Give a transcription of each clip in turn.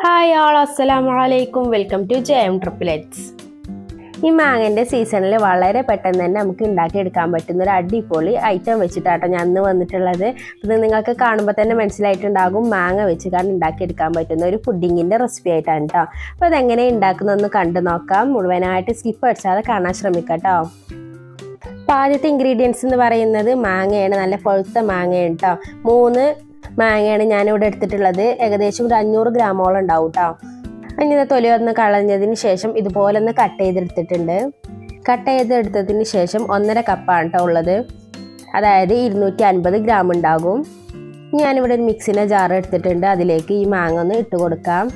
Hi ആൾ അസ്സലാമു അലൈക്കും welcome to JM ട്രിപ്പിലെറ്റ്സ്. ഈ മാങ്ങൻ്റെ സീസണിൽ വളരെ പെട്ടെന്ന് തന്നെ നമുക്ക് ഉണ്ടാക്കിയെടുക്കാൻ പറ്റുന്ന ഒരു അടിപൊളി ഐറ്റം വെച്ചിട്ടാട്ടോ ഞാൻ അന്ന് വന്നിട്ടുള്ളത്. ഇത് നിങ്ങൾക്ക് കാണുമ്പോൾ തന്നെ മനസ്സിലായിട്ടുണ്ടാകും മാങ്ങ വെച്ചിട്ടാണ് ഉണ്ടാക്കിയെടുക്കാൻ പറ്റുന്ന ഒരു പുഡിങ്ങിൻ്റെ റെസിപ്പി ആയിട്ടാണ് കേട്ടോ. അപ്പോൾ അതെങ്ങനെ ഉണ്ടാക്കുന്നതെന്ന് കണ്ടു നോക്കാം. മുഴുവനായിട്ട് സ്കിപ്പ് അടിച്ചാതെ കാണാൻ ശ്രമിക്കാം കേട്ടോ. അപ്പോൾ ആദ്യത്തെ ഇൻഗ്രീഡിയൻസ് എന്ന് പറയുന്നത് മാങ്ങയാണ്. നല്ല പഴുത്ത മാങ്ങയാണ് കേട്ടോ. 3 മാങ്ങയാണ് ഞാനിവിടെ എടുത്തിട്ടുള്ളത്. ഏകദേശം ഒരു 500 ഗ്രാമോളം ഉണ്ടാവും കേട്ടോ. അതിൻ്റെ തൊലി ഒന്ന് കളഞ്ഞതിന് ശേഷം ഇതുപോലെ ഒന്ന് കട്ട് ചെയ്തെടുത്തിട്ടുണ്ട്. കട്ട് ചെയ്തെടുത്തതിന് ശേഷം 1.5 കപ്പാണ് കേട്ടോ ഉള്ളത്. അതായത് 250 ഗ്രാം ഉണ്ടാകും. ഞാനിവിടെ ഒരു മിക്സിൻ്റെ ജാർ എടുത്തിട്ടുണ്ട്. അതിലേക്ക് ഈ മാങ്ങ ഒന്ന് ഇട്ട് കൊടുക്കാം.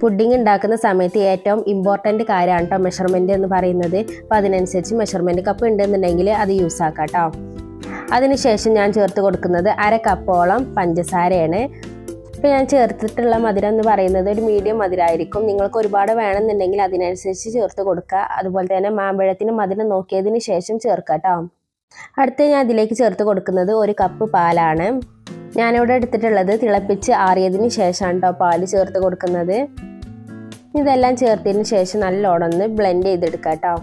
പുഡിങ് ഉണ്ടാക്കുന്ന സമയത്ത് ഏറ്റവും ഇമ്പോർട്ടൻറ്റ് കാര്യമാണ് കേട്ടോ മെഷർമെൻറ്റ് എന്ന് പറയുന്നത്. അപ്പോൾ അതിനനുസരിച്ച് മെഷർമെൻറ്റ് കപ്പ് ഉണ്ടെന്നുണ്ടെങ്കിൽ അത് യൂസ് ആക്കാം കേട്ടോ. അതിനുശേഷം ഞാൻ ചേർത്ത് കൊടുക്കുന്നത് 1/2 കപ്പോളം പഞ്ചസാരയാണ്. ഇപ്പോൾ ഞാൻ ചേർത്തിട്ടുള്ള മധുരം എന്ന് പറയുന്നത് ഒരു മീഡിയം മധുരമായിരിക്കും. നിങ്ങൾക്ക് ഒരുപാട് വേണമെന്നുണ്ടെങ്കിൽ അതിനനുസരിച്ച് ചേർത്ത് കൊടുക്കുക. അതുപോലെ തന്നെ മാമ്പഴത്തിന് മധുരം നോക്കിയതിന് ശേഷം ചേർക്കുക കേട്ടോ. അടുത്ത് ഞാൻ അതിലേക്ക് ചേർത്ത് കൊടുക്കുന്നത് 1 കപ്പ് പാലാണ്. ഞാനിവിടെ എടുത്തിട്ടുള്ളത് തിളപ്പിച്ച് ആറിയതിന് ശേഷമാണ് കേട്ടോ പാല് ചേർത്ത് കൊടുക്കുന്നത്. ഇതെല്ലാം ചേർത്തതിന് ശേഷം നല്ലോണം ഒന്ന് ബ്ലെൻഡ് ചെയ്തെടുക്കുക കേട്ടോ.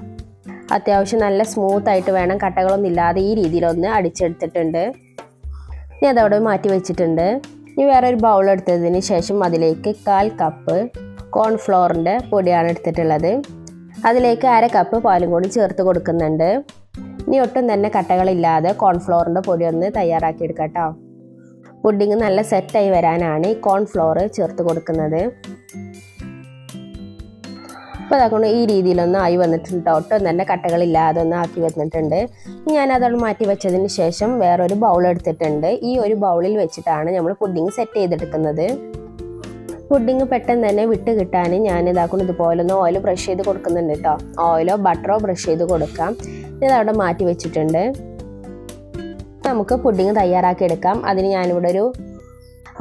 അത്യാവശ്യം നല്ല സ്മൂത്തായിട്ട് വേണം, കട്ടകളൊന്നും ഇല്ലാതെ ഈ രീതിയിലൊന്ന് അടിച്ചെടുത്തിട്ടുണ്ട്. ഇനി അതവിടെ മാറ്റി വെച്ചിട്ടുണ്ട്. ഇനി വേറൊരു ബൗൾ എടുത്തതിന് ശേഷം അതിലേക്ക് 1/4 കപ്പ് കോൺഫ്ലോറിൻ്റെ പൊടിയാണ് എടുത്തിട്ടുള്ളത്. അതിലേക്ക് 1/2 കപ്പ് പാലും കൂടി ചേർത്ത് കൊടുക്കുന്നുണ്ട്. ഇനി ഒട്ടും തന്നെ കട്ടകളില്ലാതെ കോൺഫ്ലോറിൻ്റെ പൊടി ഒന്ന് തയ്യാറാക്കി എടുക്കാം കേട്ടോ. പുഡിങ് നല്ല സെറ്റായി വരാനാണ് ഈ കോൺഫ്ലോർ ചേർത്ത് കൊടുക്കുന്നത്. അപ്പോൾ അതുകൊണ്ട് ഈ രീതിയിലൊന്ന് ആയി വന്നിട്ടുണ്ട്. ഒട്ടും തന്നെ കട്ടകളില്ലാതെ ഒന്ന് ആക്കി വന്നിട്ടുണ്ട്. ഞാനതോട് മാറ്റി വെച്ചതിന് ശേഷം വേറൊരു ബൗൾ എടുത്തിട്ടുണ്ട്. ഈ ഒരു ബൗളിൽ വെച്ചിട്ടാണ് നമ്മൾ പുഡിങ് സെറ്റ് ചെയ്തെടുക്കുന്നത്. പുഡിങ് പെട്ടെന്ന് തന്നെ വിട്ട് കിട്ടാൻ ഞാൻ ഇതാക്കണം ഇതുപോലെ ഒന്ന് ഓയിൽ ബ്രഷ് ചെയ്ത് കൊടുക്കുന്നുണ്ട് കേട്ടോ. ഓയിലോ ബട്ടറോ ബ്രഷ് ചെയ്ത് കൊടുക്കാം. ഇതവിടെ മാറ്റി വെച്ചിട്ടുണ്ട്. നമുക്ക് പുഡിങ് തയ്യാറാക്കി എടുക്കാം. അതിന് ഞാനിവിടെ ഒരു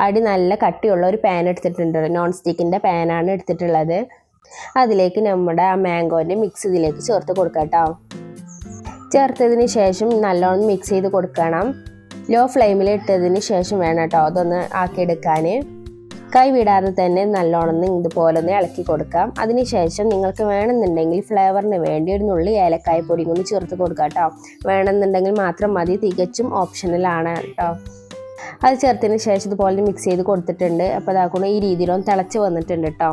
അടി നല്ല കട്ടിയുള്ള ഒരു പാൻ എടുത്തിട്ടുണ്ട്. നോൺ സ്റ്റിക്കിൻ്റെ പാനാണ് എടുത്തിട്ടുള്ളത്. അതിലേക്ക് നമ്മുടെ ആ മാംഗോൻ്റെ മിക്സ് ഇതിലേക്ക് ചേർത്ത് കൊടുക്കാം കേട്ടോ. ചേർത്തതിന് ശേഷം നല്ലോണം മിക്സ് ചെയ്ത് കൊടുക്കണം. ലോ ഫ്ലെയിമിൽ ഇട്ടതിന് ശേഷം വേണം കേട്ടോ അതൊന്ന് ആക്കിയെടുക്കാൻ. കൈ വിടാതെ തന്നെ നല്ലോണം ഇതുപോലെ ഒന്ന് ഇളക്കി കൊടുക്കാം. അതിനുശേഷം നിങ്ങൾക്ക് വേണമെന്നുണ്ടെങ്കിൽ ഫ്ലേവറിന് വേണ്ടി ഒരു നുള്ളി ഏലക്കായ പൊടി കൊണ്ട് ചേർത്ത് കൊടുക്കാം കേട്ടോ. വേണമെന്നുണ്ടെങ്കിൽ മാത്രം മതി, തികച്ചും ഓപ്ഷണലാണ് കേട്ടോ. അത് ചേർത്തതിന് ശേഷം ഇതുപോലെ മിക്സ് ചെയ്ത് കൊടുത്തിട്ടുണ്ട്. അപ്പോൾ അതാക്കണം ഈ രീതിയിലൊന്ന് തിളച്ച് വന്നിട്ടുണ്ട് കേട്ടോ.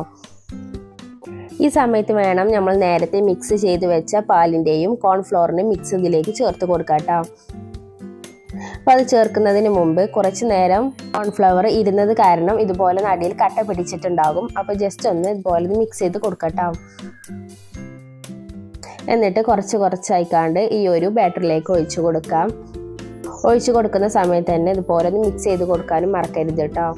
ഈ സമയത്ത് വേണം നമ്മൾ നേരത്തെ മിക്സ് ചെയ്ത് വെച്ച പാലിൻ്റെയും കോൺഫ്ലോറിൻ്റെയും മിക്സ് ഇതിലേക്ക് ചേർത്ത് കൊടുക്കാം കേട്ടോ. അപ്പോൾ അത് ചേർക്കുന്നതിന് മുമ്പ് കുറച്ച് നേരം കോൺഫ്ലവർ ഇരുന്നത് കാരണം ഇതുപോലെ നടിയിൽ കട്ട പിടിച്ചിട്ടുണ്ടാകും. അപ്പോൾ ജസ്റ്റ് ഒന്ന് ഇതുപോലെ മിക്സ് ചെയ്ത് കൊടുക്കാം കേട്ടോ. എന്നിട്ട് കുറച്ചായിക്കാണ്ട് ഈ ഒരു ബാറ്ററിലേക്ക് ഒഴിച്ചു കൊടുക്കാം. ഒഴിച്ചു കൊടുക്കുന്ന സമയത്ത് തന്നെ ഇതുപോലെ ഒന്ന് മിക്സ് ചെയ്ത് കൊടുക്കാനും മറക്കരുത് കേട്ടോ.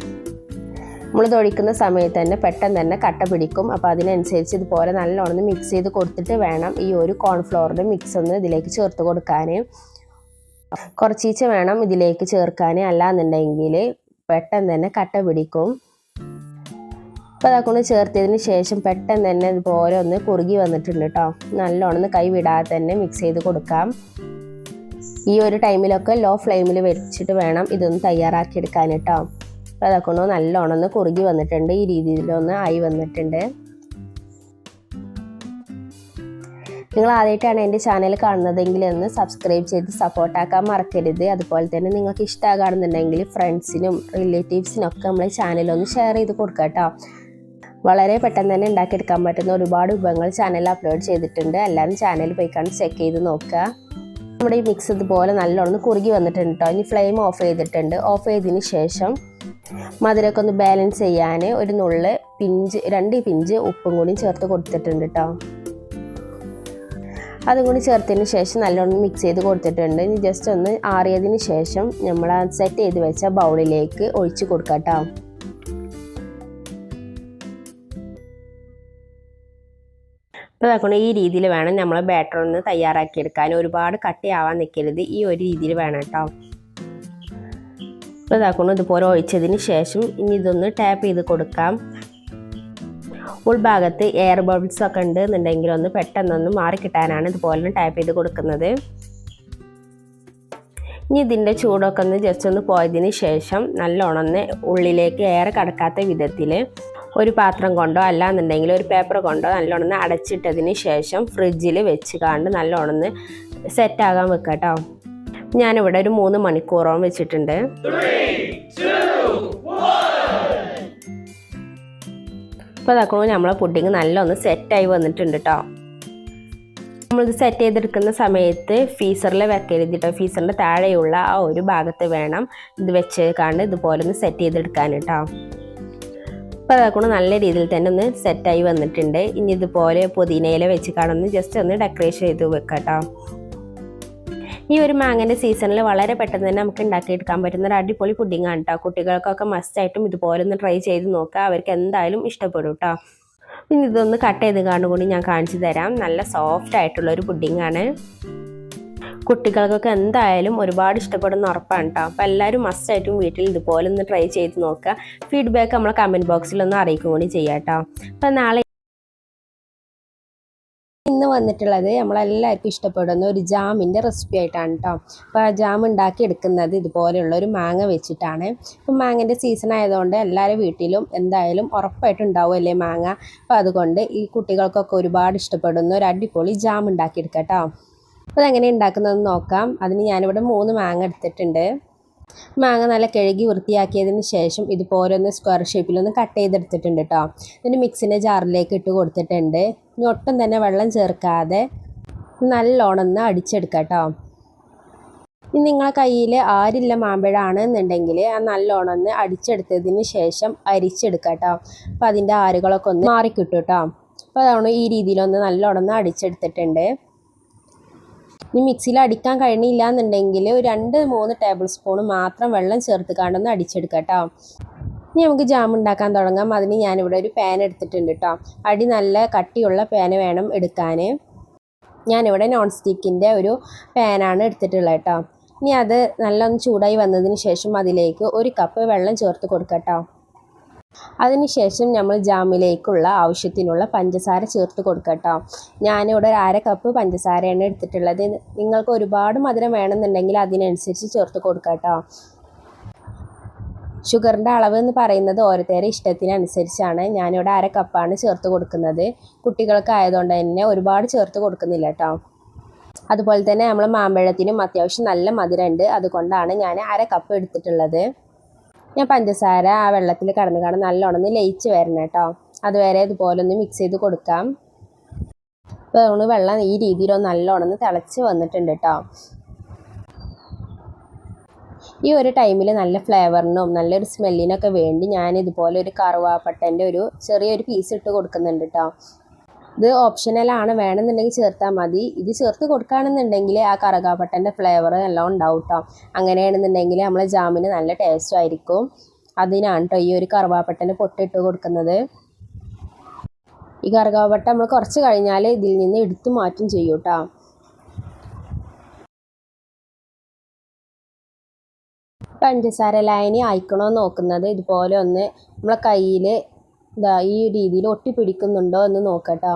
നമ്മളിത് ഒഴിക്കുന്ന സമയത്ത് തന്നെ പെട്ടെന്ന് തന്നെ കട്ട പിടിക്കും. അപ്പോൾ അതിനനുസരിച്ച് ഇതുപോലെ നല്ലോണം മിക്സ് ചെയ്ത് കൊടുത്തിട്ട് വേണം ഈ ഒരു കോൺഫ്ലോറിൻ്റെ മിക്സ് ഒന്ന് ഇതിലേക്ക് ചേർത്ത് കൊടുക്കാൻ. കുറച്ചീച്ച വേണം ഇതിലേക്ക് ചേർക്കാൻ, അല്ലാന്നുണ്ടെങ്കിൽ പെട്ടെന്ന് തന്നെ കട്ട പിടിക്കും. അപ്പോൾ അതൊക്കെ ചേർത്തതിന് ശേഷം പെട്ടെന്ന് തന്നെ ഇതുപോലെ ഒന്ന് കുറുകി വന്നിട്ടുണ്ട് കേട്ടോ. നല്ലോണം കൈ വിടാതെ തന്നെ മിക്സ് ചെയ്ത് കൊടുക്കാം. ഈ ഒരു ടൈമിലൊക്കെ ലോ ഫ്ലെയിമിൽ വെച്ചിട്ട് വേണം ഇതൊന്ന് തയ്യാറാക്കിയെടുക്കാൻ കേട്ടോ. അപ്പോൾ അതൊക്കെ നല്ലോണം കുറുകി വന്നിട്ടുണ്ട്. ഈ രീതിയിലൊന്ന് ആയി വന്നിട്ടുണ്ട്. നിങ്ങൾ ആദ്യമായിട്ടാണ് എൻ്റെ ചാനൽ കാണുന്നതെങ്കിൽ ഒന്ന് സബ്സ്ക്രൈബ് ചെയ്ത് സപ്പോർട്ടാക്കാൻ മറക്കരുത്. അതുപോലെ തന്നെ നിങ്ങൾക്ക് ഇഷ്ടമാകുന്നുണ്ടെങ്കിൽ ഫ്രണ്ട്സിനും റിലേറ്റീവ്സിനൊക്കെ നമ്മളെ ചാനലൊന്ന് ഷെയർ ചെയ്ത് കൊടുക്കുക കേട്ടോ. വളരെ പെട്ടെന്ന് തന്നെ ഉണ്ടാക്കിയെടുക്കാൻ പറ്റുന്ന ഒരുപാട് വിഭവങ്ങൾ ചാനലിൽ അപ്ലോഡ് ചെയ്തിട്ടുണ്ട്. എല്ലാവരും ചാനൽ പോയിക്കാണ്ട് ചെക്ക് ചെയ്ത് നോക്കുക. നമ്മുടെ ഈ മിക്സ് ഇതുപോലെ നല്ലോണം കുറുകി വന്നിട്ടുണ്ട് കേട്ടോ. ഇനി ഫ്ലെയിം ഓഫ് ചെയ്തിട്ടുണ്ട്. ഓഫ് ചെയ്തതിന് ശേഷം മധുരമൊക്കെ ഒന്ന് ബാലൻസ് ചെയ്യാൻ ഒരു നുള്ള് 2 പിഞ്ച് ഉപ്പും കൂടി ചേർത്ത് കൊടുത്തിട്ടുണ്ട് കേട്ടോ. അതും കൂടി ചേർത്തതിന് ശേഷം നല്ലോണം മിക്സ് ചെയ്ത് കൊടുത്തിട്ടുണ്ട്. ഇനി ജസ്റ്റ് ഒന്ന് ആറിയതിന് ശേഷം നമ്മൾ സെറ്റ് ചെയ്ത് വെച്ച ബൗളിലേക്ക് ഒഴിച്ച് കൊടുക്കാം കേട്ടോ. അപ്പോൾ അതാക്കണം ഈ രീതിയിൽ വേണം നമ്മൾ ബാറ്റർ ഒന്ന് തയ്യാറാക്കിയെടുക്കാൻ. ഒരുപാട് കട്ടിയാവാൻ നിൽക്കരുത്, ഈ ഒരു രീതിയിൽ വേണം കേട്ടോ. അപ്പോൾ ഇതാക്കണം ഇതുപോലെ ഒഴിച്ചതിന് ശേഷം ഇനി ഇതൊന്ന് ടാപ്പ് ചെയ്ത് കൊടുക്കാം. ഉൾഭാഗത്ത് എയർ ബബിൾസ് ഒക്കെ ഉണ്ട് എന്നുണ്ടെങ്കിൽ ഒന്ന് പെട്ടെന്നൊന്ന് മാറിക്കിട്ടാനാണ് ഇതുപോലെ ടാപ്പ് ചെയ്ത് കൊടുക്കുന്നത്. ഇനി ഇതിൻ്റെ ചൂടൊക്കെ ഒന്ന് ജസ്റ്റ് ഒന്ന് പോയതിന് ശേഷം നല്ലോണം ഒന്ന് ഉള്ളിലേക്ക് എയർ കടക്കാത്ത വിധത്തിൽ ഒരു പാത്രം കൊണ്ടോ അല്ലാന്നുണ്ടെങ്കിൽ ഒരു പേപ്പർ കൊണ്ടോ നല്ലോണം ഒന്ന് അടച്ചിട്ടതിന് ശേഷം ഫ്രിഡ്ജിൽ വെച്ച് കണ്ട് നല്ലോണം ഒന്ന് സെറ്റാകാൻ വെക്കാം കേട്ടോ. ഞാനിവിടെ ഒരു 3 മണിക്കൂറോളം വെച്ചിട്ടുണ്ട്. ഇപ്പോൾ അതാക്കുമ്പോൾ നമ്മളെ പുഡിങ് നല്ലൊന്ന് സെറ്റായി വന്നിട്ടുണ്ട് കേട്ടോ. നമ്മളിത് സെറ്റ് ചെയ്തെടുക്കുന്ന സമയത്ത് ഫീസറിൽ വെക്കരുത് കേട്ടോ. ഫീസറിൻ്റെ താഴെയുള്ള ആ ഒരു ഭാഗത്ത് വേണം ഇത് വെച്ച് കണ്ട് ഇതുപോലെ ഒന്ന് സെറ്റ് ചെയ്തെടുക്കാൻ കേട്ടോ. അപ്പോൾ അതാക്കണം നല്ല രീതിയിൽ തന്നെ ഒന്ന് സെറ്റായി വന്നിട്ടുണ്ട്. ഇനി ഇതുപോലെ പുതിനയില വെച്ച് കാണുന്ന ജസ്റ്റ് ഒന്ന് ഡെക്കറേഷൻ ചെയ്ത് വെക്കാം കേട്ടോ. ഈ ഒരു മാങ്ങൻ്റെ സീസണിൽ വളരെ പെട്ടെന്ന് തന്നെ നമുക്ക് ഉണ്ടാക്കിയെടുക്കാൻ പറ്റുന്ന ഒരു അടിപൊളി പുഡിങ്ങാണ് കേട്ടോ. കുട്ടികൾക്കൊക്കെ മസ്റ്റായിട്ടും ഇതുപോലെ ഒന്ന് ട്രൈ ചെയ്ത് നോക്കുക. അവർക്ക് എന്തായാലും ഇഷ്ടപ്പെടും കേട്ടോ. ഇനി ഇതൊന്ന് കട്ട് ചെയ്ത് കാണുകൂടി ഞാൻ കാണിച്ചു തരാം. നല്ല സോഫ്റ്റ് ആയിട്ടുള്ളൊരു പുഡിങ്ങാണ്. കുട്ടികൾക്കൊക്കെ എന്തായാലും ഒരുപാട് ഇഷ്ടപ്പെടുന്ന ഉറപ്പാണ് കേട്ടോ. അപ്പോൾ എല്ലാവരും മസ്റ്റായിട്ടും വീട്ടിൽ ഇതുപോലെ ഒന്ന് ട്രൈ ചെയ്ത് നോക്കുക. ഫീഡ്ബാക്ക് നമ്മളെ കമൻറ്റ് ബോക്സിലൊന്ന് അറിയിക്കും കൂടി ചെയ്യാം കേട്ടോ. അപ്പോൾ നാളെ ഇന്ന് വന്നിട്ടുള്ളത് നമ്മളെല്ലാവർക്കും ഇഷ്ടപ്പെടുന്ന ഒരു ജാമിൻ്റെ റെസിപ്പി ആയിട്ടാണ് കേട്ടോ. അപ്പോൾ ആ ജാം ഉണ്ടാക്കി എടുക്കുന്നത് ഇതുപോലെയുള്ള ഒരു മാങ്ങ വെച്ചിട്ടാണ്. ഇപ്പം മാങ്ങൻ്റെ സീസൺ ആയതുകൊണ്ട് എല്ലാവരുടെ വീട്ടിലും എന്തായാലും ഉറപ്പായിട്ടും ഉണ്ടാവുമല്ലേ മാങ്ങ. അപ്പോൾ അതുകൊണ്ട് ഈ കുട്ടികൾക്കൊക്കെ ഒരുപാട് ഇഷ്ടപ്പെടുന്ന ഒരു അടിപൊളി ജാം ഉണ്ടാക്കിയെടുക്കാം കേട്ടോ. അപ്പോൾ അതെങ്ങനെ ഉണ്ടാക്കുന്നതെന്ന് നോക്കാം. അതിന് ഞാനിവിടെ 3 മാങ്ങ എടുത്തിട്ടുണ്ട്. മാങ്ങ നല്ല കഴുകി വൃത്തിയാക്കിയതിന് ശേഷം ഇതുപോലെ ഒന്ന് സ്ക്വയർ ഷേപ്പിലൊന്ന് കട്ട് ചെയ്തെടുത്തിട്ടുണ്ട് കേട്ടോ. ഇതിന് മിക്സിൻ്റെ ജാറിലേക്ക് ഇട്ട് കൊടുത്തിട്ടുണ്ട്. ഇനി ഒട്ടും തന്നെ വെള്ളം ചേർക്കാതെ നല്ലോണം ഒന്ന് അടിച്ചെടുക്കാം കേട്ടോ. ഇനി നിങ്ങളെ കയ്യിൽ ആരില്ല മാമ്പഴമാണ് എന്നുണ്ടെങ്കിൽ ആ നല്ലോണം ഒന്ന് അടിച്ചെടുത്തതിന് ശേഷം അരിച്ചെടുക്കാം കേട്ടോ. അപ്പോൾ അതിൻ്റെ ആരുകളൊക്കെ ഒന്ന് മാറിക്കിട്ടും കേട്ടോ. അപ്പോൾ അതാണ് ഈ രീതിയിലൊന്ന് നല്ലോണം ഒന്ന് അടിച്ചെടുത്തിട്ടുണ്ട്. ഇനി മിക്സിയിൽ അടിക്കാൻ കഴിഞ്ഞില്ല എന്നുണ്ടെങ്കിൽ ഒരു 2-3 ടേബിൾ സ്പൂൺ മാത്രം വെള്ളം ചേർത്ത് കാണ്ടൊന്ന് അടിച്ചെടുക്കാം കേട്ടോ. ഇനി നമുക്ക് ജാം ഉണ്ടാക്കാൻ തുടങ്ങാം. അതിന് ഞാനിവിടെ ഒരു പാൻ എടുത്തിട്ടുണ്ട് കേട്ടോ. അടി നല്ല കട്ടിയുള്ള പാന് വേണം എടുക്കാൻ. ഞാനിവിടെ നോൺ സ്റ്റിക്കിൻ്റെ ഒരു പാനാണ് എടുത്തിട്ടുള്ളത് കേട്ടോ. ഇനി അത് നല്ലൊന്ന് ചൂടായി വന്നതിന് ശേഷം അതിലേക്ക് 1 കപ്പ് വെള്ളം ചേർത്ത് കൊടുക്കാം കേട്ടോ. അതിനുശേഷം നമ്മൾ ജാമിലേക്കുള്ള ആവശ്യത്തിനുള്ള പഞ്ചസാര ചേർത്ത് കൊടുക്കുക കേട്ടോ. ഞാനിവിടെ ഒരു 1/2 കപ്പ് പഞ്ചസാരയാണ് എടുത്തിട്ടുള്ളത്. നിങ്ങൾക്ക് ഒരുപാട് മധുരം വേണമെന്നുണ്ടെങ്കിൽ അതിനനുസരിച്ച് ചേർത്ത് കൊടുക്കുക കേട്ടോ. ഷുഗറിൻ്റെ അളവ് എന്ന് പറയുന്നത് ഓരോരുത്തരുടെ ഇഷ്ടത്തിനനുസരിച്ചാണ്. ഞാനിവിടെ 1/2 കപ്പാണ് ചേർത്ത് കൊടുക്കുന്നത്. കുട്ടികൾക്ക് ആയതുകൊണ്ട് തന്നെ ഒരുപാട് ചേർത്ത് കൊടുക്കുന്നില്ല കേട്ടോ. അതുപോലെ തന്നെ നമ്മൾ മാമ്പഴത്തിനും അത്യാവശ്യം നല്ല മധുരമുണ്ട്. അതുകൊണ്ടാണ് ഞാൻ 1/2 കപ്പ് എടുത്തിട്ടുള്ളത്. ഞാൻ പഞ്ചസാര ആ വെള്ളത്തിൽ കടന്ന് നല്ലോണം ഒന്ന് ലയിച്ച് വരണം കേട്ടോ. അതുവരെ ഇതുപോലെ ഒന്ന് മിക്സ് ചെയ്ത് കൊടുക്കാം. അപ്പോൾ വെള്ളം ഈ രീതിയിലൊന്ന് നല്ലോണം ഒന്ന് തിളച്ച് വന്നിട്ടുണ്ട് കേട്ടോ. ഈ ഒരു ടൈമിൽ നല്ല ഫ്ലേവറിനും നല്ലൊരു സ്മെല്ലിനൊക്കെ വേണ്ടി ഞാൻ ഇതുപോലെ ഒരു കറുവാപ്പട്ടൻ്റെ ഒരു ചെറിയൊരു പീസ് ഇട്ട് കൊടുക്കുന്നുണ്ട് കേട്ടോ. ഇത് ഓപ്ഷണലാണ്, വേണമെന്നുണ്ടെങ്കിൽ ചേർത്താൽ മതി. ഇത് ചേർത്ത് കൊടുക്കുകയാണെന്നുണ്ടെങ്കിൽ ആ കറുകാപ്പട്ടൻ്റെ ഫ്ലേവർ എല്ലാം ഉണ്ടാവും കേട്ടോ. അങ്ങനെയാണെന്നുണ്ടെങ്കിൽ നമ്മളെ ജാമിന് നല്ല ടേസ്റ്റും ആയിരിക്കും. അതിനാണ് കേട്ടോ ഈ ഒരു കറുവാപ്പട്ടൻ്റെ പൊട്ടിട്ട് കൊടുക്കുന്നത്. ഈ കറുകാപ്പട്ട നമ്മൾ കുറച്ച് കഴിഞ്ഞാൽ ഇതിൽ നിന്ന് എടുത്തു മാറ്റും ചെയ്യും കേട്ടോ. പഞ്ചസാര ലായനി ആയിക്കണോ നോക്കുന്നത് ഇതുപോലെ ഒന്ന് നമ്മളെ കയ്യിൽ ഈ രീതിയിൽ ഒട്ടിപ്പിടിക്കുന്നുണ്ടോ എന്ന് നോക്കട്ടോ.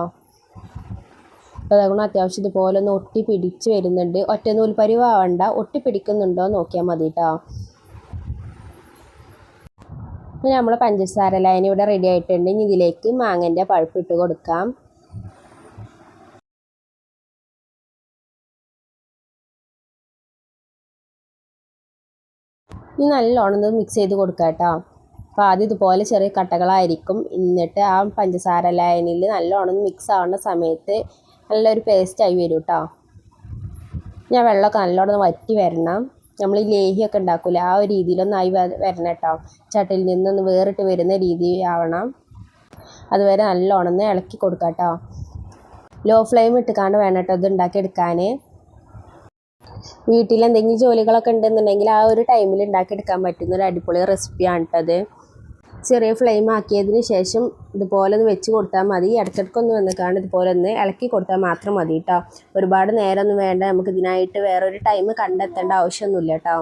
അപ്പോൾ അതുകൊണ്ട് അത്യാവശ്യം ഇതുപോലെ ഒന്ന് ഒട്ടിപ്പിടിച്ച് വരുന്നുണ്ട്. ഒറ്റ നൂൽപ്പരിവാവണ്ട, ഒട്ടിപ്പിടിക്കുന്നുണ്ടോ നോക്കിയാൽ മതി കേട്ടോ. ഇനി നമ്മൾ പഞ്ചസാര ലായനി ഇവിടെ റെഡി ആയിട്ടുണ്ട്. ഇനി ഇതിലേക്ക് മാങ്ങൻ്റെ പൾപ്പ് ഇട്ട് കൊടുക്കാം. ഇനി നല്ലോണം മിക്സ് ചെയ്ത് കൊടുക്കാം കേട്ടോ. അപ്പോൾ ആദ്യം ഇതുപോലെ ചെറിയ കട്ടകളായിരിക്കും. എന്നിട്ട് ആ പഞ്ചസാര ലായനിയിൽ നല്ലോണം മിക്സ് ആവുന്ന സമയത്ത് നല്ലൊരു പേസ്റ്റായി വരും കേട്ടോ. ഞാൻ വെള്ളമൊക്കെ നല്ലോണം വറ്റി വരണം. നമ്മൾ ഈ ലേഹിയൊക്കെ ഉണ്ടാക്കില്ല ആ ഒരു രീതിയിലൊന്നായി വരണം കേട്ടോ. ചട്ടിയിൽ നിന്നൊന്ന് വേറിട്ട് വരുന്ന രീതി ആവണം. അതുവരെ നല്ലോണം ഇളക്കി കൊടുക്കാം കേട്ടോ. ലോ ഫ്ലെയിം ഇട്ടുകാണ്ട് വേണം കേട്ടോ ഇത് ഉണ്ടാക്കിയെടുക്കാൻ. വീട്ടിൽ എന്തെങ്കിലും ജോലികളൊക്കെ ഉണ്ടെന്നുണ്ടെങ്കിൽ ആ ഒരു ടൈമിൽ ഉണ്ടാക്കിയെടുക്കാൻ പറ്റുന്ന ഒരു അടിപൊളി റെസിപ്പിയാണ് കേട്ടത്. ചെറിയ ഫ്ലെയിം ആക്കിയതിന് ശേഷം ഇതുപോലെ ഒന്ന് വെച്ച് കൊടുത്താൽ മതി. ഇടയ്ക്കിടയ്ക്കൊന്ന് വന്നിക്കാണ്ട് ഇതുപോലെ ഒന്ന് ഇളക്കി കൊടുത്താൽ മാത്രം മതി കേട്ടോ. ഒരുപാട് നേരമൊന്നും വേണ്ട. നമുക്ക് ഇതിനായിട്ട് വേറൊരു ടൈം കണ്ടെത്തേണ്ട ആവശ്യമൊന്നുമില്ല കേട്ടോ.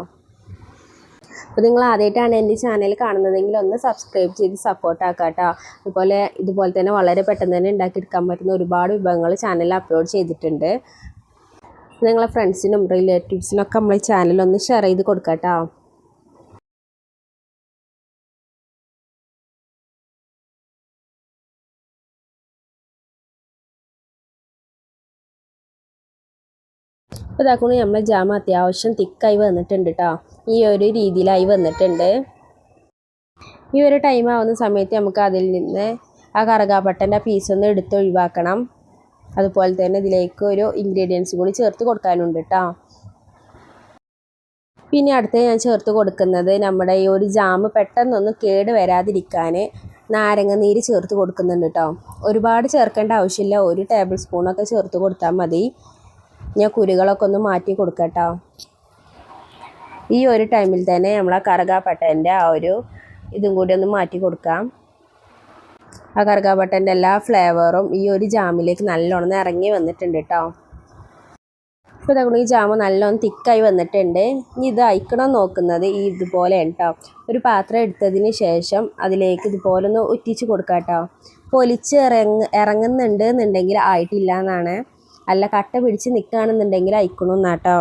അപ്പോൾ നിങ്ങൾ ആദ്യമായിട്ടാണ് എൻ്റെ ചാനൽ കാണുന്നതെങ്കിൽ ഒന്ന് സബ്സ്ക്രൈബ് ചെയ്ത് സപ്പോർട്ട് ആക്കുക കേട്ടോ. ഇതുപോലെ തന്നെ വളരെ പെട്ടെന്ന് തന്നെ ഉണ്ടാക്കിയെടുക്കാൻ പറ്റുന്ന ഒരുപാട് വിഭവങ്ങൾ ചാനലിൽ അപ്ലോഡ് ചെയ്തിട്ടുണ്ട്. നിങ്ങളെ ഫ്രണ്ട്സിനും റിലേറ്റീവ്സിനൊക്കെ നമ്മളെ ചാനലൊന്ന് ഷെയർ ചെയ്ത് കൊടുക്കാം കേട്ടോ. അപ്പോൾ ഇതാക്കുന്നു നമ്മളെ ജാം അത്യാവശ്യം തിക്കായി വന്നിട്ടുണ്ട് കേട്ടോ. ഈ ഒരു രീതിയിലായി വന്നിട്ടുണ്ട്. ഈ ഒരു ടൈം ആവുന്ന സമയത്ത് നമുക്ക് അതിൽ നിന്ന് ആ കറുകാപ്പട്ടൻ്റെ പീസൊന്ന് എടുത്ത് ഒഴിവാക്കണം. അതുപോലെ തന്നെ ഇതിലേക്ക് ഒരു ഇൻഗ്രീഡിയൻസ് കൂടി ചേർത്ത് കൊടുക്കാനുണ്ട് കേട്ടോ. പിന്നെ അടുത്ത് ഞാൻ ചേർത്ത് കൊടുക്കുന്നത് നമ്മുടെ ഈ ഒരു ജാം പെട്ടെന്നൊന്ന് കേട് വരാതിരിക്കാൻ നാരങ്ങ നീര് ചേർത്ത് കൊടുക്കുന്നുണ്ട് കേട്ടോ. ഒരുപാട് ചേർക്കേണ്ട ആവശ്യമില്ല, 1 ടേബിൾ സ്പൂണൊക്കെ ചേർത്ത് കൊടുത്താൽ മതി. ഞാൻ കുരുകളൊക്കെ ഒന്ന് മാറ്റി കൊടുക്കാം കേട്ടോ. ഈ ഒരു ടൈമിൽ തന്നെ നമ്മൾ ആ കറുകാപ്പട്ടൻ്റെ ആ ഒരു ഇതും കൂടി ഒന്ന് മാറ്റി കൊടുക്കാം. ആ കറുകാപ്പട്ടൻ്റെ എല്ലാ ഫ്ലേവറും ഈ ഒരു ജാമിലേക്ക് നല്ലോണം ഇറങ്ങി വന്നിട്ടുണ്ട് കേട്ടോ. ഇപ്പോൾ ഇതാ ഈ ജാമ് നല്ലോണം തിക്കായി വന്നിട്ടുണ്ട്. ഇനി ഇത് അയക്കണം നോക്കുന്നത് ഇതുപോലെയാണ് കേട്ടോ. ഒരു പാത്രം എടുത്തതിന് ശേഷം അതിലേക്ക് ഇതുപോലെ ഒന്ന് ഒറ്റിച്ച് കൊടുക്കാം കേട്ടോ. പൊലിച്ച് ഇറങ്ങുന്നുണ്ട് എന്നുണ്ടെങ്കിൽ ആയിട്ടില്ല എന്നാണ്, അല്ല കട്ട പിടിച്ച് നിൽക്കുകയാണെന്നുണ്ടെങ്കിൽ അയക്കണമെന്നാട്ടോ.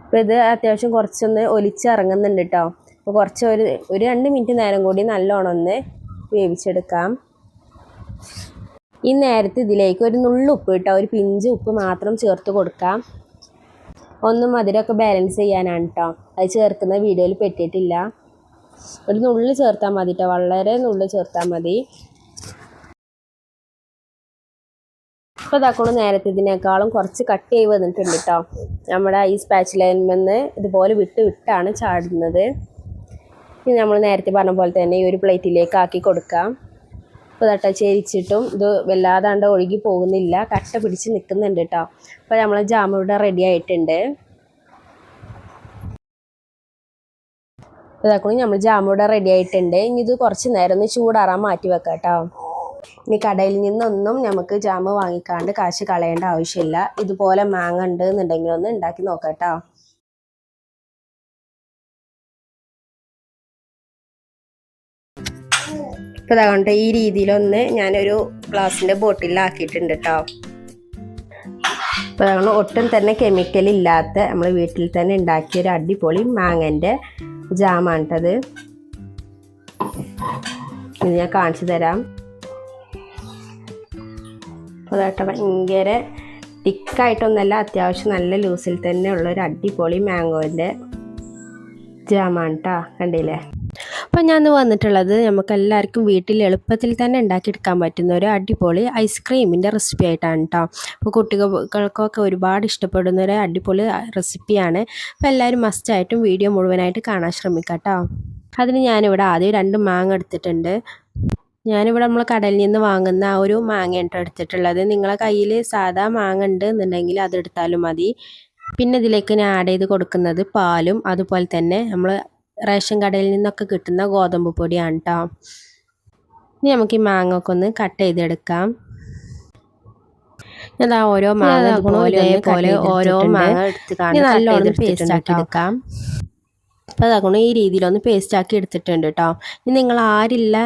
അപ്പോൾ ഇത് അത്യാവശ്യം കുറച്ചൊന്ന് ഒലിച്ചിറങ്ങുന്നുണ്ട് കേട്ടോ. അപ്പോൾ കുറച്ച് ഒരു 2 മിനിറ്റ് നേരം കൂടി നല്ലോണം ഒന്ന് വേവിച്ചെടുക്കാം. ഈ നേരത്തെ ഇതിലേക്ക് ഒരു നുള്ളുപ്പ് കേട്ടോ, ഒരു പിഞ്ച് ഉപ്പ് മാത്രം ചേർത്ത് കൊടുക്കാം. ഒന്ന് മധുരമൊക്കെ ബാലൻസ് ചെയ്യാനാണ് കേട്ടോ. അത് ചേർക്കുന്ന വീഡിയോയിൽ പെട്ടിട്ടില്ല. ഒരു നുള്ളി ചേർത്താൽ മതി കേട്ടോ, വളരെ നുള്ളി ചേർത്താൽ മതി. ഇപ്പോൾ ഇതാക്കണം നേരത്തെ ഇതിനേക്കാളും കുറച്ച് കട്ട് ചെയ്ത് വന്നിട്ടുണ്ട് കേട്ടോ. നമ്മുടെ ഈ സ്പാച്ചുലയിൽ നിന്ന് ഇതുപോലെ വിട്ടാണ് ചാടുന്നത്. ഇനി നമ്മൾ നേരത്തെ പറഞ്ഞ പോലെ തന്നെ ഈ ഒരു പ്ലേറ്റിലേക്ക് ആക്കി കൊടുക്കാം. ഇപ്പോൾ തട്ട ചേരിച്ചിട്ടും ഇത് വല്ലാതാണ്ട് ഒഴുകി പോകുന്നില്ല, കട്ട പിടിച്ച് നിൽക്കുന്നുണ്ട് കേട്ടോ. അപ്പോൾ നമ്മൾ ജാം ഇവിടെ റെഡി ആയിട്ടുണ്ട്. ഇതാക്കണം നമ്മൾ ജാം ഇവിടെ റെഡി ആയിട്ടുണ്ട്. ഇനി ഇത് കുറച്ച് നേരം ഒന്ന് ചൂടാറാൻ മാറ്റി വെക്കാം കേട്ടോ. ഇനി കടയിൽ നിന്നൊന്നും നമുക്ക് ജാം വാങ്ങിക്കാണ്ട് കാശ് കളയേണ്ട ആവശ്യമില്ല. ഇതുപോലെ മാങ്ങ ഉണ്ട് എന്നുണ്ടെങ്കിൽ ഒന്ന് ഉണ്ടാക്കി നോക്കാം കേട്ടോ. ഇപ്പോൾ അതുകൊണ്ട് ഈ രീതിയിലൊന്ന് ഞാനൊരു ഗ്ലാസിൻ്റെ ബോട്ടിലാക്കിയിട്ടുണ്ട് കേട്ടോ. അപ്പോൾ അതുകൊണ്ട് ഒട്ടും തന്നെ കെമിക്കൽ ഇല്ലാത്ത നമ്മൾ വീട്ടിൽ തന്നെ ഉണ്ടാക്കിയ ഒരു അടിപൊളി മാങ്ങൻ്റെ ജാമാണ് കേട്ടത്. ഇത് ഞാൻ കാണിച്ചു തരാം. അപ്പോൾ അതായിട്ട് ഭയങ്കര തിക്കായിട്ടൊന്നല്ല, അത്യാവശ്യം നല്ല ലൂസിൽ തന്നെ ഉള്ളൊരു അടിപൊളി മാംഗോൻ്റെ ജാമാണ് കേട്ടോ. കണ്ടില്ലേ? അപ്പോൾ ഞാൻ വന്നിട്ടുള്ളത് നമുക്ക് എല്ലാവർക്കും വീട്ടിൽ എളുപ്പത്തിൽ തന്നെ ഉണ്ടാക്കിയെടുക്കാൻ പറ്റുന്ന ഒരു അടിപൊളി ഐസ്ക്രീമിൻ്റെ റെസിപ്പി ആയിട്ടാണ് കേട്ടോ. അപ്പോൾ കുട്ടികൾക്കൊക്കെ ഒരുപാട് ഇഷ്ടപ്പെടുന്ന ഒരു അടിപൊളി റെസിപ്പിയാണ്. അപ്പോൾ എല്ലാവരും മസ്റ്റായിട്ടും വീഡിയോ മുഴുവനായിട്ട് കാണാൻ ശ്രമിക്കാം കേട്ടോ. അതിന് ഞാനിവിടെ ആദ്യം 2 മാങ്ങ എടുത്തിട്ടുണ്ട്. ഞാനിവിടെ നമ്മൾ കടയിൽ നിന്ന് വാങ്ങുന്ന ആ ഒരു മാങ്ങയാണ് എടുത്തിട്ടുള്ളത്. നിങ്ങളെ കയ്യിൽ സാധാ മാങ്ങ ഉണ്ട് എന്നുണ്ടെങ്കിൽ അതെടുത്താലും മതി. പിന്നെ ഇതിലേക്ക് ഞാൻ ആഡ് ചെയ്ത് കൊടുക്കുന്നത് പാലും അതുപോലെ തന്നെ നമ്മൾ റേഷൻ കടയിൽ നിന്നൊക്കെ കിട്ടുന്ന ഗോതമ്പ് പൊടിയാണ് കേട്ടോ. ഇനി നമുക്ക് ഈ മാങ്ങ ഒക്കെ ഒന്ന് കട്ട് ചെയ്തെടുക്കാം. ഞാൻ ഓരോ മാങ്ങ ഇതേപോലെ ഓരോ മാങ്ങ എടുത്ത് നല്ലോണം പേസ്റ്റ് ആക്കി എടുക്കാം. അപ്പോൾ അതാക്കണം ഈ രീതിയിലൊന്ന് പേസ്റ്റ് ആക്കി എടുത്തിട്ടുണ്ട് കേട്ടോ. ഇനി നിങ്ങൾ ആരില്ല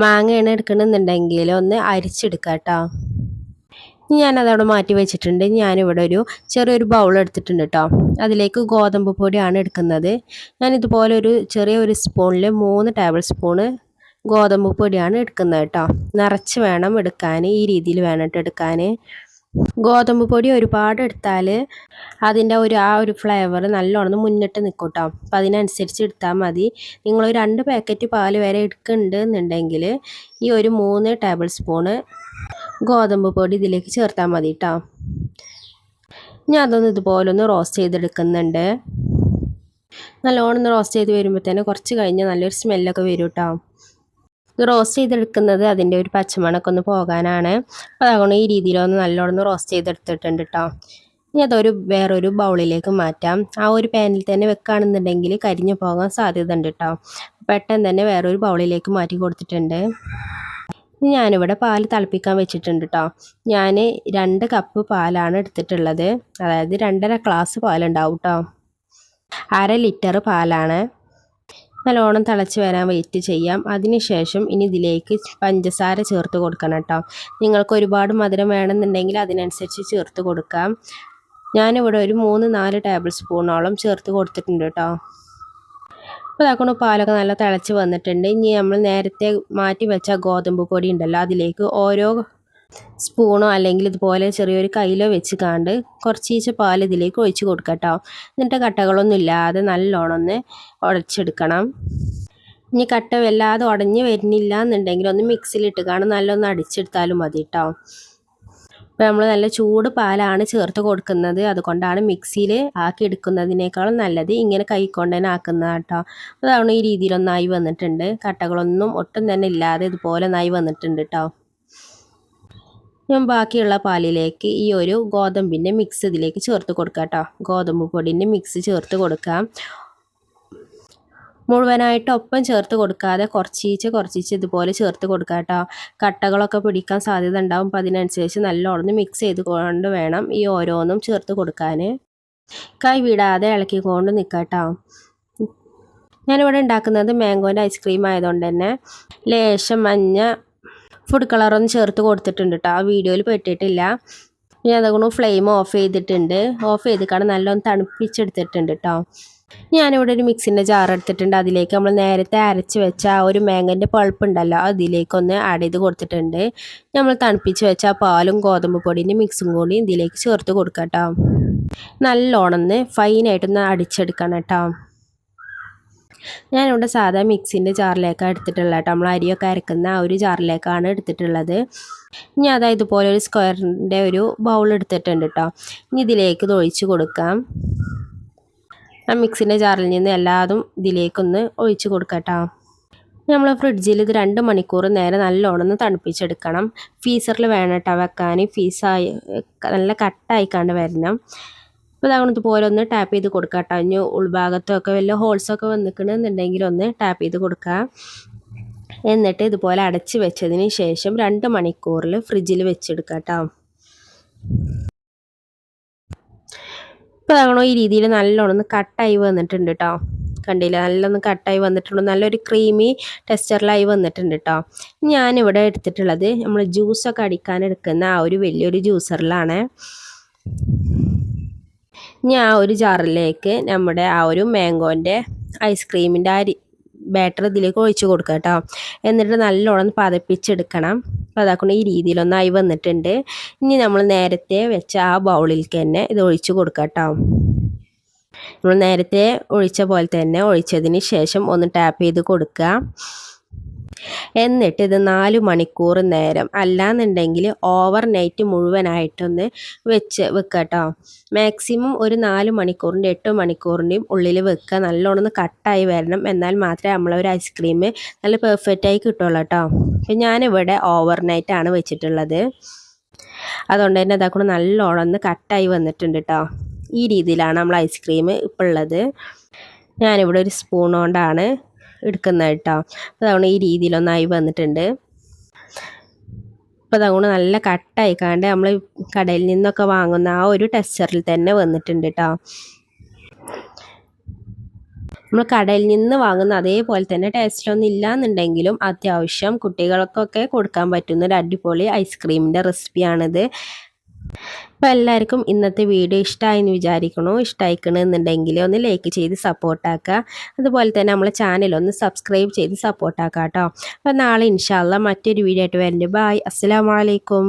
മാങ്ങയാണ് എടുക്കണമെന്നുണ്ടെങ്കിൽ ഒന്ന് അരിച്ചെടുക്കാം കേട്ടോ. ഞാനതവിടെ മാറ്റി വെച്ചിട്ടുണ്ട്. ഞാനിവിടെ ഒരു ചെറിയൊരു ബൗൾ എടുത്തിട്ടുണ്ട് കേട്ടോ. അതിലേക്ക് ഗോതമ്പ് പൊടിയാണ് എടുക്കുന്നത്. ഞാനിതുപോലെ ചെറിയൊരു സ്പൂണിൽ 3 ടേബിൾ സ്പൂണ് ഗോതമ്പ് പൊടിയാണ് എടുക്കുന്നത് കേട്ടോ. നിറച്ച് വേണം എടുക്കാൻ, ഈ രീതിയിൽ വേണം എടുക്കാൻ. ഗോതമ്പ് പൊടി ഒരുപാട് എടുത്താൽ അതിൻ്റെ ആ ഒരു ഫ്ലേവർ നല്ലോണം മുന്നിട്ട് നിൽക്കും കേട്ടോ. അപ്പം അതിനനുസരിച്ച് എടുത്താൽ മതി. നിങ്ങൾ 2 പാക്കറ്റ് പാൽ വരെ എടുക്കുന്നുണ്ട് എന്നുണ്ടെങ്കിൽ ഈ ഒരു 3 ടേബിൾ സ്പൂണ് ഗോതമ്പ് പൊടി ഇതിലേക്ക് ചേർത്താൽ മതി കേട്ടോ. ഞാൻ അതൊന്ന് ഇതുപോലെ ഒന്ന് റോസ്റ്റ് ചെയ്തെടുക്കുന്നുണ്ട്. നല്ലോണം റോസ്റ്റ് ചെയ്ത് വരുമ്പോൾ തന്നെ കുറച്ച് കഴിഞ്ഞ് നല്ലൊരു സ്മെല്ലൊക്കെ വരും കേട്ടോ. ഇത് റോസ്റ്റ് ചെയ്തെടുക്കുന്നത് അതിൻ്റെ ഒരു പച്ചമണമൊക്കെ ഒന്ന് പോകാനാണ്. അപ്പോൾ അതുകൊണ്ട് ഈ രീതിയിലൊന്ന് നല്ലോണം റോസ്റ്റ് ചെയ്തെടുത്തിട്ടുണ്ട് കേട്ടോ. ഇനി അതൊരു വേറൊരു ബൗളിലേക്ക് മാറ്റാം. ആ ഒരു പാനിൽ തന്നെ വെക്കുകയാണെന്നുണ്ടെങ്കിൽ കരിഞ്ഞു പോകാൻ സാധ്യത ഉണ്ട് കേട്ടോ. പെട്ടെന്ന് തന്നെ വേറൊരു ബൗളിലേക്ക് മാറ്റി കൊടുത്തിട്ടുണ്ട്. ഞാനിവിടെ പാൽ തിളപ്പിക്കാൻ വെച്ചിട്ടുണ്ട് കേട്ടോ. ഞാൻ 2 കപ്പ് പാലാണ് എടുത്തിട്ടുള്ളത്. അതായത് 2.5 ഗ്ലാസ് പാലുണ്ടാവും കേട്ടോ. 1/2 ലിറ്റർ പാലാണ്. നല്ലോണം തിളച്ച് വരാൻ വെയിറ്റ് ചെയ്യാം. അതിനുശേഷം ഇനി ഇതിലേക്ക് പഞ്ചസാര ചേർത്ത് കൊടുക്കണം കേട്ടോ. നിങ്ങൾക്ക് ഒരുപാട് മധുരം വേണമെന്നുണ്ടെങ്കിൽ അതിനനുസരിച്ച് ചേർത്ത് കൊടുക്കാം. ഞാനിവിടെ ഒരു 3-4 ടേബിൾ സ്പൂണോളം ചേർത്ത് കൊടുത്തിട്ടുണ്ട് കേട്ടോ. അപ്പോൾ ഇതാക്കണം പാലൊക്കെ നല്ല തിളച്ച് വന്നിട്ടുണ്ട്. ഇനി നമ്മൾ നേരത്തെ മാറ്റി വെച്ച ഗോതമ്പ് പൊടി ഉണ്ടല്ലോ, അതിലേക്ക് ഓരോ സ്പൂണോ അല്ലെങ്കിൽ ഇതുപോലെ ചെറിയൊരു കയ്യിലോ വെച്ച് കാണ്ട് കുറച്ചീച്ച പാൽ ഇതിലേക്ക് ഒഴിച്ച് കൊടുക്കാം കേട്ടോ. എന്നിട്ട് കട്ടകളൊന്നും ഇല്ലാതെ നല്ലോണം ഒന്ന് ഉടച്ചെടുക്കണം. ഇനി കട്ട വല്ലാതെ ഉടഞ്ഞ് വരുന്നില്ല എന്നുണ്ടെങ്കിൽ ഒന്ന് മിക്സിയിലിട്ട് കാണും നല്ലൊന്ന് അടിച്ചെടുത്താലും മതി കേട്ടോ. അപ്പോൾ നമ്മൾ നല്ല ചൂട് പാലാണ് ചേർത്ത് കൊടുക്കുന്നത്, അതുകൊണ്ടാണ് മിക്സിയിൽ ആക്കി എടുക്കുന്നതിനേക്കാളും നല്ലത് ഇങ്ങനെ കൈക്കൊണ്ട് തന്നെ ആക്കുന്നത് കേട്ടോ. അതാണ് ഈ രീതിയിലൊന്നായി വന്നിട്ടുണ്ട്. കട്ടകളൊന്നും ഒട്ടും തന്നെ ഇല്ലാതെ ഇതുപോലെ ഒന്നായി വന്നിട്ടുണ്ട് കേട്ടോ. ഞാൻ ബാക്കിയുള്ള പാലിലേക്ക് ഈ ഒരു ഗോതമ്പിൻ്റെ മിക്സ് ഇതിലേക്ക് ചേർത്ത് കൊടുക്കാം കേട്ടോ. ഗോതമ്പ് പൊടിൻ്റെ മിക്സ് ചേർത്ത് കൊടുക്കാം. മുഴുവനായിട്ട് ഒപ്പം ചേർത്ത് കൊടുക്കാതെ കുറച്ചീച്ച് ഇതുപോലെ ചേർത്ത് കൊടുക്കാം കേട്ടോ. കട്ടകളൊക്കെ പിടിക്കാൻ സാധ്യത ഉണ്ടാവും. അപ്പോൾ അതിനനുസരിച്ച് നല്ലോണം മിക്സ് ചെയ്ത് കൊണ്ട് വേണം ഈ ഓരോന്നും ചേർത്ത് കൊടുക്കാൻ. കൈ വിടാതെ ഇളക്കിക്കൊണ്ട് നിൽക്കാം കേട്ടോ. ഞാനിവിടെ ഉണ്ടാക്കുന്നത് മാംഗോൻ്റെ ഐസ്ക്രീം ആയതുകൊണ്ട് തന്നെ ലേശം മഞ്ഞ ഫുഡ് കളറൊന്നും ചേർത്ത് കൊടുത്തിട്ടുണ്ട് കേട്ടോ. ആ വീഡിയോയിൽ പെട്ടിട്ടില്ല. ഞാൻ അതുകൊണ്ട് ഫ്ലെയിം ഓഫ് ചെയ്തിട്ടുണ്ട്. ഓഫ് ചെയ്തിട്ടാണ് നല്ലോണം തണുപ്പിച്ചെടുത്തിട്ടുണ്ട് കേട്ടോ. ഞാനിവിടെ ഒരു മിക്സിൻ്റെ ജാർ എടുത്തിട്ടുണ്ട്. അതിലേക്ക് നമ്മൾ നേരത്തെ അരച്ച് വെച്ച ആ ഒരു മാങ്ങൻ്റെ പൾപ്പ് ഉണ്ടല്ലോ, അതിലേക്കൊന്ന് ആഡ് ചെയ്ത് കൊടുത്തിട്ടുണ്ട്. നമ്മൾ തണുപ്പിച്ച് വെച്ച പാലും ഗോതമ്പ് പൊടിൻ്റെ മിക്സും കൂടി ഇതിലേക്ക് ചേർത്ത് കൊടുക്കാം കേട്ടോ. നല്ലോണം ഫൈനായിട്ടൊന്ന് അടിച്ചെടുക്കണം കേട്ടോ. ഞാനിവിടെ സാധാ മിക്സിൻ്റെ ജാറിലേക്കാണ് എടുത്തിട്ടുള്ളത് കേട്ടോ. നമ്മൾ അരിയൊക്കെ അരക്കുന്ന ആ ഒരു ജാറിലേക്കാണ് എടുത്തിട്ടുള്ളത്. ഇനി അതായത് ഇതുപോലെ ഒരു സ്ക്വയറിൻ്റെ ഒരു ബൗൾ എടുത്തിട്ടുണ്ട് കേട്ടോ. ഇനി ഇതിലേക്ക് ഇത് ഒഴിച്ച് കൊടുക്കാം. ആ മിക്സിൻ്റെ ജാറിൽ നിന്ന് എല്ലാതും ഇതിലേക്കൊന്ന് ഒഴിച്ച് കൊടുക്കാം കേട്ടോ. നമ്മൾ ഫ്രിഡ്ജിൽ ഇത് 2 മണിക്കൂർ നേരെ നല്ലോണം ഒന്ന് തണുപ്പിച്ചെടുക്കണം. ഫീസറിൽ വേണം കേട്ടോ വെക്കാൻ. ഫീസായി നല്ല കട്ടായിക്കാണ്ട് വരണം. അപ്പോൾ അതുകൊണ്ട് ഇതുപോലെ ഒന്ന് ടാപ്പ് ചെയ്ത് കൊടുക്കുക കേട്ടോ. ഇനി ഉൾഭാഗത്തൊക്കെ വല്ല ഹോൾസൊക്കെ വന്നിക്കണമെന്നുണ്ടെങ്കിൽ ഒന്ന് ടാപ്പ് ചെയ്ത് കൊടുക്കുക. എന്നിട്ട് ഇതുപോലെ അടച്ച് വെച്ചതിന് ശേഷം 2 മണിക്കൂറിൽ ഫ്രിഡ്ജിൽ വെച്ചെടുക്കുക കേട്ടോ. ഇപ്പോൾ അതാണോ ഈ രീതിയിൽ നല്ലോണം ഒന്ന് കട്ടായി വന്നിട്ടുണ്ട് കേട്ടോ. കണ്ടില്ല, നല്ലൊന്ന് കട്ടായി വന്നിട്ടുണ്ട്. നല്ലൊരു ക്രീമി ടെക്സ്ചറിലായി വന്നിട്ടുണ്ട് കേട്ടോ. ഞാനിവിടെ എടുത്തിട്ടുള്ളത് നമ്മൾ ജ്യൂസൊക്കെ അടിക്കാൻ എടുക്കുന്ന ആ ഒരു വലിയൊരു ജ്യൂസറിലാണ്. ഇനി ആ ഒരു ജാറിലേക്ക് നമ്മുടെ ആ ഒരു മാംഗോൻ്റെ ഐസ്ക്രീമിൻ്റെ ആ ബാറ്റർ ഇതിലേക്ക് ഒഴിച്ച് കൊടുക്കുക കേട്ടോ. എന്നിട്ട് നല്ലോണം പതപ്പിച്ചെടുക്കണം. അപ്പോൾ അതാക്കണം ഈ രീതിയിലൊന്നായി വന്നിട്ടുണ്ട്. ഇനി നമ്മൾ നേരത്തെ വെച്ച ആ ബൗളിലേക്ക് തന്നെ ഇത് ഒഴിച്ച് കൊടുക്കുക കേട്ടോ. നമ്മൾ നേരത്തെ ഒഴിച്ച പോലെ തന്നെ ഒഴിച്ചതിന് ശേഷം ഒന്ന് ടാപ്പ് ചെയ്ത് കൊടുക്കുക. എന്നിട്ട് ഇത് 4 മണിക്കൂർ നേരം അല്ലാന്നുണ്ടെങ്കിൽ ഓവർ നൈറ്റ് മുഴുവനായിട്ടൊന്ന് വെക്കുക കേട്ടോ. മാക്സിമം ഒരു 4 മണിക്കൂറിൻ്റെ 8 മണിക്കൂറിൻ്റെയും ഉള്ളിൽ വെക്കുക. നല്ലോണം കട്ടായി വരണം. എന്നാൽ മാത്രമേ നമ്മളൊരു ഐസ്ക്രീം നല്ല പെർഫെക്റ്റായി കിട്ടുള്ളൂ കേട്ടോ. അപ്പം ഞാനിവിടെ ഓവർ നൈറ്റാണ് വെച്ചിട്ടുള്ളത്. അതുകൊണ്ട് തന്നെ അതാക്കൂടെ നല്ലോണം ഒന്ന് കട്ടായി വന്നിട്ടുണ്ട് കേട്ടോ. ഈ രീതിയിലാണ് നമ്മൾ ഐസ്ക്രീം ഇപ്പോൾ ഉള്ളത്. ഞാനിവിടെ ഒരു സ്പൂൺ കൊണ്ടാണ് എടുക്കുന്നത് കേട്ടോ. അപ്പോൾ അതുകൊണ്ട് ഈ രീതിയിലൊന്നായി വന്നിട്ടുണ്ട്. അപ്പോൾ അതുകൊണ്ട് നല്ല കട്ടായിക്കാണ്ട് നമ്മൾ കടയിൽ നിന്നൊക്കെ വാങ്ങുന്ന ആ ഒരു ടെക്സ്ചറിൽ തന്നെ വന്നിട്ടുണ്ട് കേട്ടോ. നമ്മൾ കടയിൽ നിന്ന് വാങ്ങുന്ന അതേപോലെ തന്നെ ടേസ്റ്റിലൊന്നും ഇല്ലയെന്നുണ്ടെങ്കിലും അത്യാവശ്യം കുട്ടികൾക്കൊക്കെ കൊടുക്കാൻ പറ്റുന്ന ഒരു അടിപൊളി ഐസ്ക്രീമിൻ്റെ റെസിപ്പിയാണിത്. അപ്പോൾ എല്ലാവർക്കും ഇന്നത്തെ വീഡിയോ ഇഷ്ടമായെന്ന് വിചാരിക്കണോ. ഇഷ്ടമായിക്കണമെന്നുണ്ടെങ്കിൽ ഒന്ന് ലൈക്ക് ചെയ്ത് സപ്പോർട്ടാക്കുക. അതുപോലെ തന്നെ നമ്മളെ ചാനലൊന്ന് സബ്സ്ക്രൈബ് ചെയ്ത് സപ്പോർട്ടാക്കുക കേട്ടോ. അപ്പോൾ നാളെ ഇൻഷാ അല്ലാഹ് മറ്റൊരു വീഡിയോ ആയിട്ട് വരുന്നുണ്ട്. ബൈ, അസ്സലാമു അലൈക്കും.